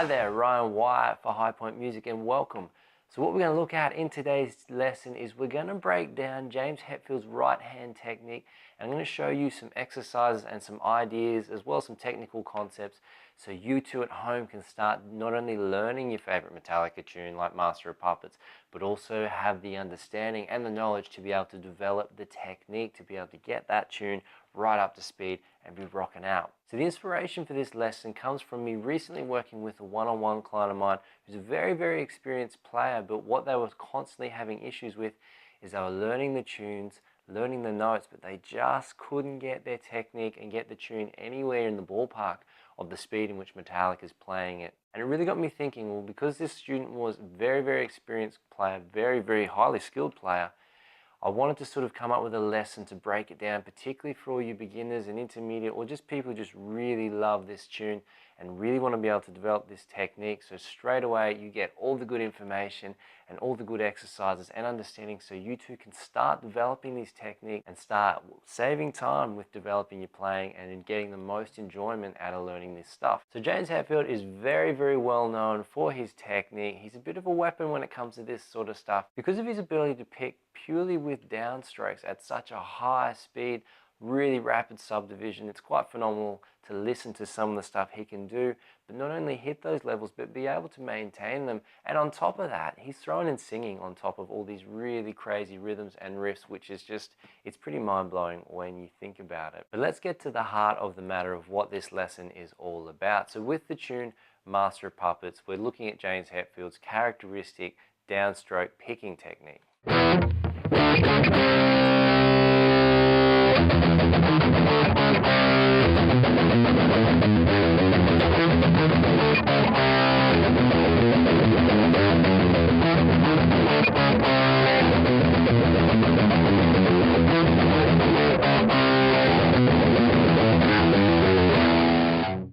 there, Ryan Wyatt for High Point Music, and welcome. So what we're going to look at in today's lesson is we're going to break down James Hetfield's right hand technique, and I'm going to show you some exercises and some ideas as well as some technical concepts so you too at home can start not only learning your favorite Metallica tune like Master of Puppets, but also have the understanding and the knowledge to be able to develop the technique to be able to get that tune right up to speed and be rocking out. So the inspiration for this lesson comes from me recently working with a one-on-one client of mine who's a very, very experienced player, but what they were constantly having issues with is they were learning the tunes, learning the notes, but they just couldn't get their technique and get the tune anywhere in the ballpark of the speed in which Metallica is playing it. And it really got me thinking, well, because this student was a very, very experienced player, very, very highly skilled player, I wanted to sort of come up with a lesson to break it down, particularly for all you beginners and intermediate, or just people who just really love this tune and really want to be able to develop this technique. So straight away you get all the good information and all the good exercises and understanding, so you too can start developing these techniques and start saving time with developing your playing and in getting the most enjoyment out of learning this stuff. So James Hetfield is very, very well known for his technique. He's a bit of a weapon when it comes to this sort of stuff because of his ability to pick purely with downstrokes at such a high speed, really rapid subdivision. It's quite phenomenal to listen to some of the stuff he can do, but not only hit those levels, but be able to maintain them. And on top of that, he's thrown in singing on top of all these really crazy rhythms and riffs, which is just, it's pretty mind-blowing when you think about it. But let's get to the heart of the matter of what this lesson is all about. So with the tune Master of Puppets, we're looking at James Hetfield's characteristic downstroke picking technique.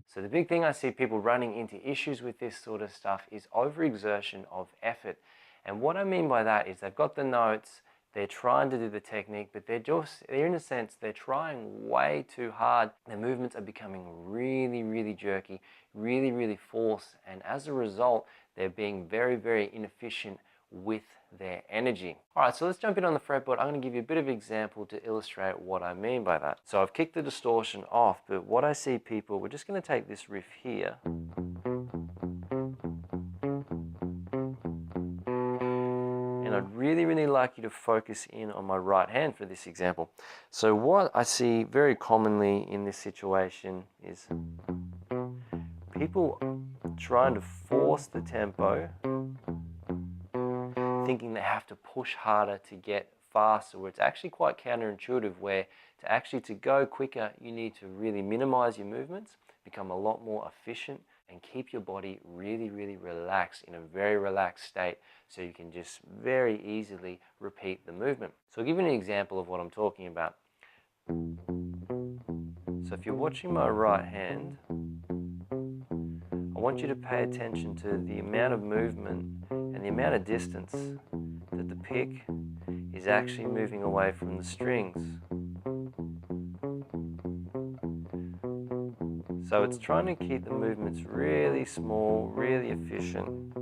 So the big thing I see people running into issues with this sort of stuff is overexertion of effort. And what I mean by that is they've got the notes, they're trying to do the technique, but they're in a sense, they're trying way too hard. Their movements are becoming really, really jerky, really, really forced. And as a result, they're being very, very inefficient with their energy. All right, so let's jump in on the fretboard. I'm going to give you a bit of an example to illustrate what I mean by that. So I've kicked the distortion off, but what I see people, we're just going to take this riff here. And I'd really, really like you to focus in on my right hand for this example. So what I see very commonly in this situation is people trying to force the tempo, thinking they have to push harder to get faster, where it's actually quite counterintuitive, where to go quicker, you need to really minimize your movements, become a lot more efficient, and keep your body really, really relaxed, in a very relaxed state, so you can just very easily repeat the movement. So I'll give you an example of what I'm talking about. So if you're watching my right hand, I want you to pay attention to the amount of movement and the amount of distance that the pick is actually moving away from the strings. So it's trying to keep the movements really small, really efficient.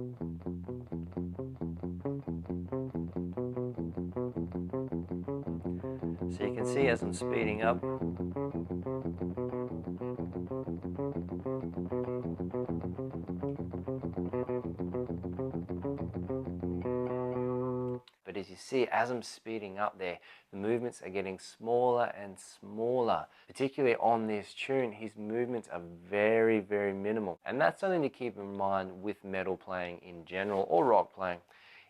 So you can see as I'm speeding up, but as you see, as I'm speeding up there, the movements are getting smaller and smaller. Particularly on this tune, his movements are very, very minimal. And that's something to keep in mind with metal playing in general, or rock playing,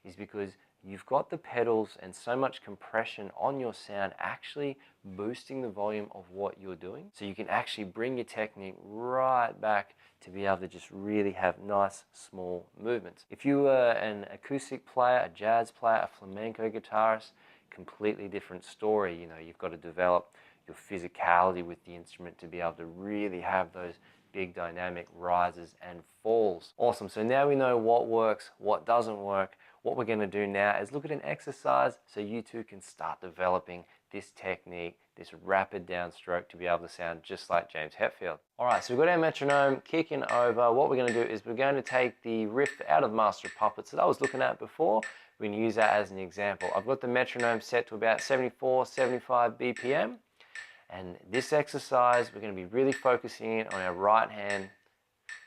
is because you've got the pedals and so much compression on your sound actually boosting the volume of what you're doing. So you can actually bring your technique right back to be able to just really have nice small movements. If you were an acoustic player, a jazz player, a flamenco guitarist, completely different story. You know, you've got to develop your physicality with the instrument to be able to really have those big dynamic rises and falls. Awesome, so now we know what works, what doesn't work. what we're going to do now is look at an exercise so you too can start developing this technique, this rapid downstroke, to be able to sound just like James Hetfield. All right, so we've got our metronome kicking over. What we're going to do is we're going to take the riff out of Master of Puppets that I was looking at before. We're going to use that as an example. I've got the metronome set to about 74, 75 BPM. And this exercise, we're going to be really focusing in on our right hand.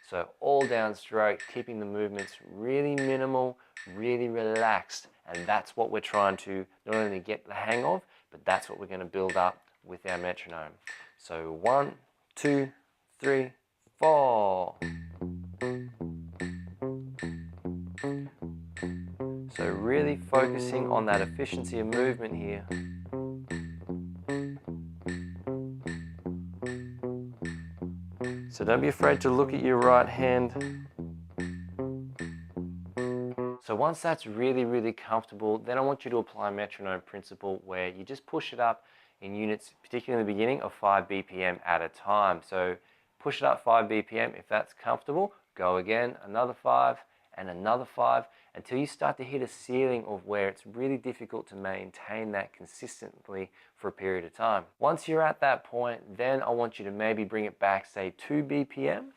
So all downstroke, keeping the movements really minimal, really relaxed. And that's what we're trying to not only get the hang of, but that's what we're going to build up with our metronome. So 1, 2, 3, 4. So really focusing on that efficiency of movement here. So don't be afraid to look at your right hand. So once that's really, really comfortable, then I want you to apply metronome principle where you just push it up in units, particularly in the beginning, of 5 BPM at a time. So push it up 5 BPM. If that's comfortable, go again, another 5 and another 5 until you start to hit a ceiling of where it's really difficult to maintain that consistently for a period of time. Once you're at that point, then I want you to maybe bring it back, say 2 BPM,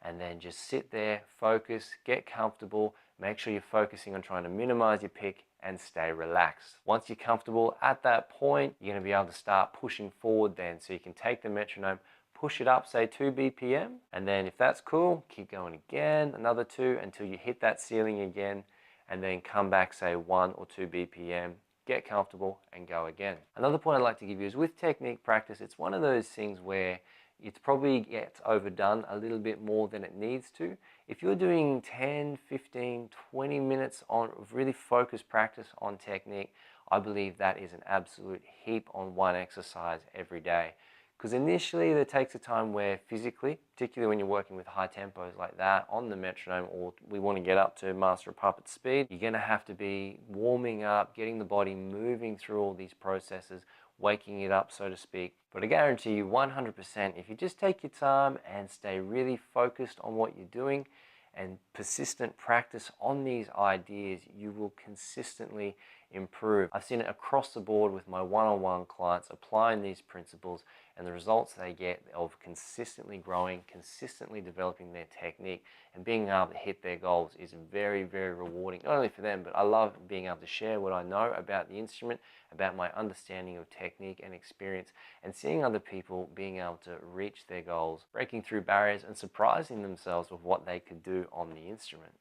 and then just sit there, focus, get comfortable, make sure you're focusing on trying to minimize your pick and stay relaxed. Once you're comfortable at that point, you're going to be able to start pushing forward then. So you can take the metronome, push it up, say 2 BPM, and then if that's cool, keep going again, another 2 until you hit that ceiling again, and then come back, say 1 or 2 BPM, get comfortable and go again. Another point I'd like to give you is with technique practice, it's one of those things where it probably gets overdone a little bit more than it needs to. If you're doing 10, 15, 20 minutes on really focused practice on technique, I believe that is an absolute heap on one exercise every day. Because initially there takes a time where physically, particularly when you're working with high tempos like that on the metronome, or we want to get up to Master of Puppets speed, you're going to have to be warming up, getting the body moving through all these processes, waking it up, so to speak. But I guarantee you 100%, if you just take your time and stay really focused on what you're doing and persistent practice on these ideas, you will consistently improve. I've seen it across the board with my one-on-one clients applying these principles, and the results they get of consistently growing, consistently developing their technique and being able to hit their goals is very, very rewarding, not only for them, but I love being able to share what I know about the instrument, about my understanding of technique and experience, and seeing other people being able to reach their goals, breaking through barriers and surprising themselves with what they could do on the instrument.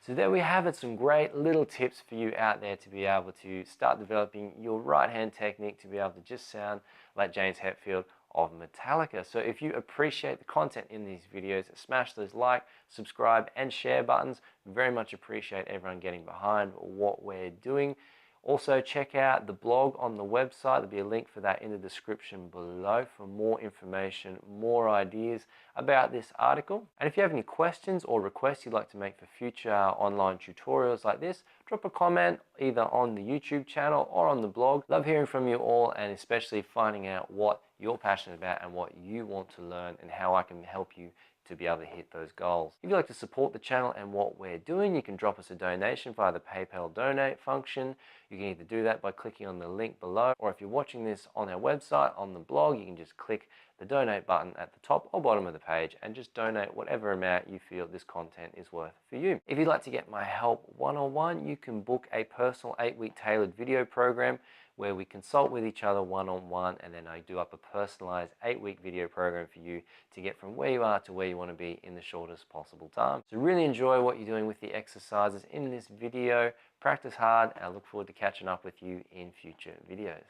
So there we have it, some great little tips for you out there to be able to start developing your right hand technique to be able to just sound like James Hetfield of Metallica. So if you appreciate the content in these videos, smash those like, subscribe and share buttons. Very much appreciate everyone getting behind what we're doing. Also check out the blog on the website. There'll be a link for that in the description below for more information, more ideas about this article. And if you have any questions or requests you'd like to make for future online tutorials like this, drop a comment either on the YouTube channel or on the blog. Love hearing from you all, and especially finding out what you're passionate about and what you want to learn and how I can help you to be able to hit those goals. If you'd like to support the channel and what we're doing, you can drop us a donation via the PayPal donate function. You can either do that by clicking on the link below, or if you're watching this on our website, on the blog, you can just click the donate button at the top or bottom of the page and just donate whatever amount you feel this content is worth for you. If you'd like to get my help one-on-one, you can book a personal 8-week tailored video program where we consult with each other one-on-one, and then I do up a personalized 8-week video program for you to get from where you are to where you want to be in the shortest possible time. So really enjoy what you're doing with the exercises in this video. Practice hard, and I look forward to catching up with you in future videos.